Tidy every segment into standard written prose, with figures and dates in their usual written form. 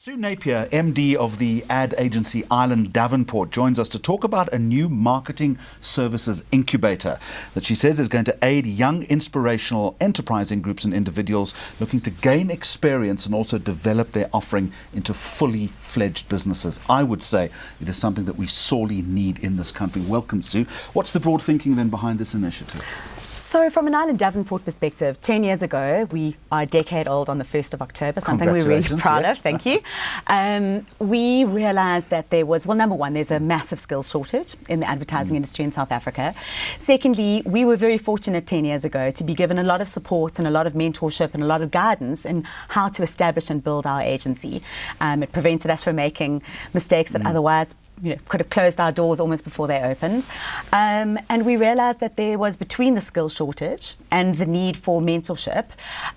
Sue Napier, MD of the ad agency Island Davenport, joins us to talk about a new marketing services incubator that she says is going to aid young, inspirational, enterprising groups and individuals looking to gain experience and also develop their offering into fully fledged businesses. I would say it is something that we sorely need in this country. Welcome, Sue. What's the broad thinking then behind this initiative? So from an Island Davenport perspective, 10 years ago, we are a decade old on the 1st of October, something we're really proud of, thank you. We realised that there was, well, number one, there's a massive skills shortage in the advertising industry in South Africa. Secondly, we were very fortunate 10 years ago to be given a lot of support and a lot of mentorship and a lot of guidance in how to establish and build our agency. It prevented us from making mistakes that otherwise could have closed our doors almost before they opened. And we realised that there was, between the skills shortage and the need for mentorship,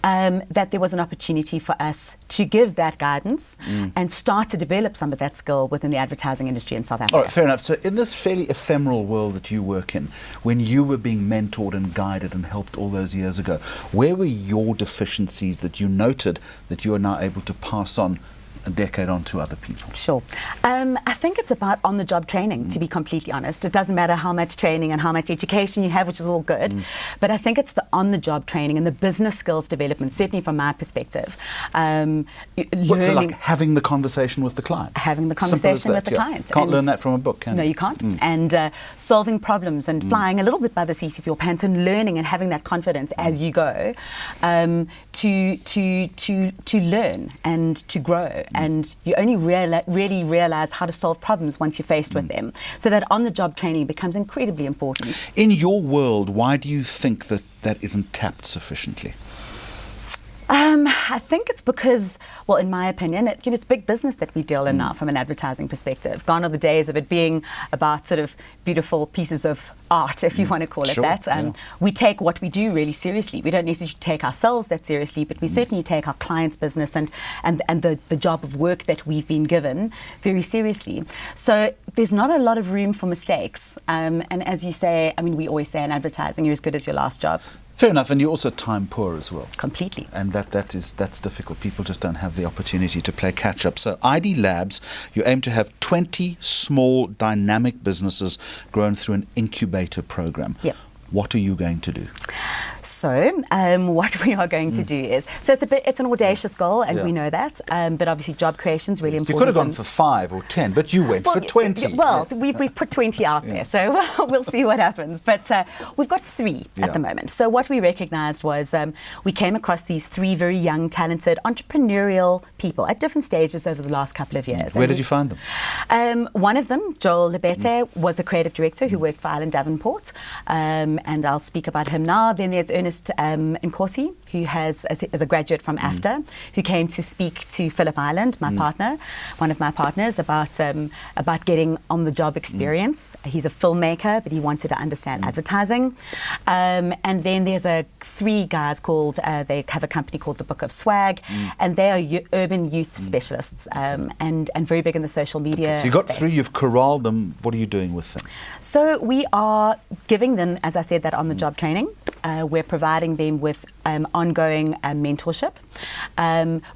that there was an opportunity for us to give that guidance and start to develop some of that skill within the advertising industry in South Africa. All right, fair enough. So in this fairly ephemeral world that you work in, when you were being mentored and guided and helped all those years ago, where were your deficiencies that you noted that you are now able to pass on a decade on to other people? Sure. I think it's about on-the-job training, to be completely honest. It doesn't matter how much training and how much education you have, which is all good, but I think it's the on-the-job training and the business skills development, certainly from my perspective. So like having the conversation with the client? Having the conversation with the client. Can't learn that from a book, can you? No, you can't. And solving problems and flying a little bit by the seat of your pants and learning and having that confidence as you go to learn and to grow. And you only really realise how to solve problems once you're faced with them. So that on-the-job training becomes incredibly important. In your world, why do you think that that isn't tapped sufficiently? I think it's because, well, in my opinion, it's big business that we deal in now from an advertising perspective. Gone are the days of it being about sort of beautiful pieces of art, if you want to call it that. We take what we do really seriously. We don't necessarily take ourselves that seriously, but we certainly take our clients' business and the job of work that we've been given very seriously. So there's not a lot of room for mistakes. And as you say, I mean, we always say in advertising, you're as good as your last job. Fair enough, and you're also time poor as well. Completely. And that's difficult. People just don't have the opportunity to play catch up. So ID Labs, you aim to have 20 small dynamic businesses grown through an incubator program. Yep. What are you going to do? So what we are going to do is, so it's an audacious goal, and we know that, but obviously job creation is really important. You could have gone for 5 or 10, but you went for 20. Well, we've put 20 out there, so we'll see what happens. But we've got 3 at the moment. So what we recognised was we came across these 3 very young, talented, entrepreneurial people at different stages over the last couple of years. Where did you find them? One of them, Joel Lebete, was a creative director who worked for Island Davenport, and I'll speak about him now. Then there's Ernest Nkosi, who is a graduate from AFTA, who came to speak to Phillip Island, my partner, one of my partners, about getting on-the-job experience. He's a filmmaker, but he wanted to understand advertising. And then there's 3 guys called, they have a company called The Book of Swag, and they are urban youth specialists and very big in the social media So you've got space. 3, you've corralled them. What are you doing with them? So we are giving them, as I said, that on-the-job training. We're providing them with ongoing mentorship.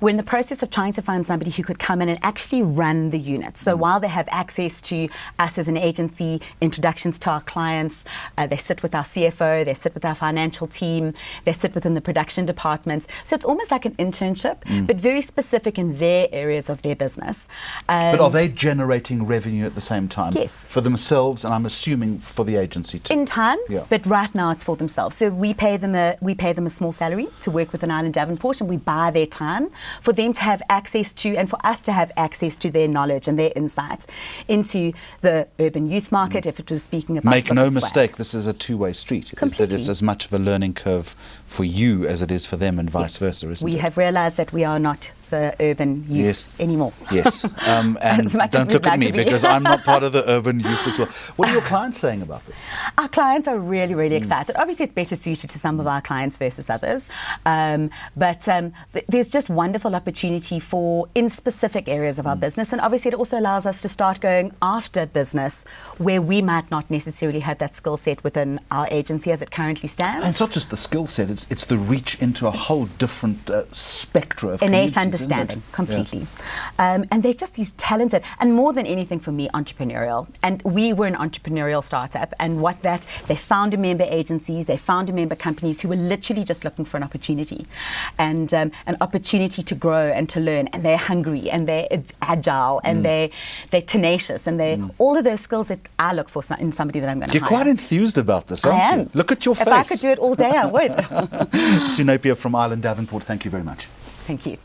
We're in the process of trying to find somebody who could come in and actually run the unit. So while they have access to us as an agency, introductions to our clients, they sit with our CFO, they sit with our financial team, they sit within the production departments. So it's almost like an internship, but very specific in their areas of their business. But are they generating revenue at the same time? Yes. For themselves, and I'm assuming for the agency too? In time, but right now it's for themselves. So we pay them a small salary to work with an Island Davenport, and we buy their time for them to have access to, and for us to have access to their knowledge and their insights into the urban youth market, if it was speaking about... Make no mistake, this is a two-way street. Completely. It's as much of a learning curve for you as it is for them, and vice versa, isn't it? We have realised that we are not the urban youth anymore. Yes, and don't look at me because I'm not part of the urban youth as well. What are your clients saying about this? Our clients are really, really excited. Obviously, it's better suited to some of our clients versus others, but there's just wonderful opportunity in specific areas of our business, and obviously it also allows us to start going after business where we might not necessarily have that skill set within our agency as it currently stands. And it's not just the skill set, it's the reach into a whole different spectrum of innate communities. understanding completely. And they're just these talented, and more than anything for me, entrepreneurial. And we were an entrepreneurial startup, and they founder member agencies, they founder member companies who were literally just looking for an opportunity, and an opportunity to grow and to learn. And they're hungry, and they're agile, and they're tenacious, and they're all of those skills that I look for in somebody that I'm going to hire. You're quite enthused about this, aren't I am. you? Look at your face. If I could do it all day, I would. Sue Napier from Ireland Davenport, thank you very much. Thank you.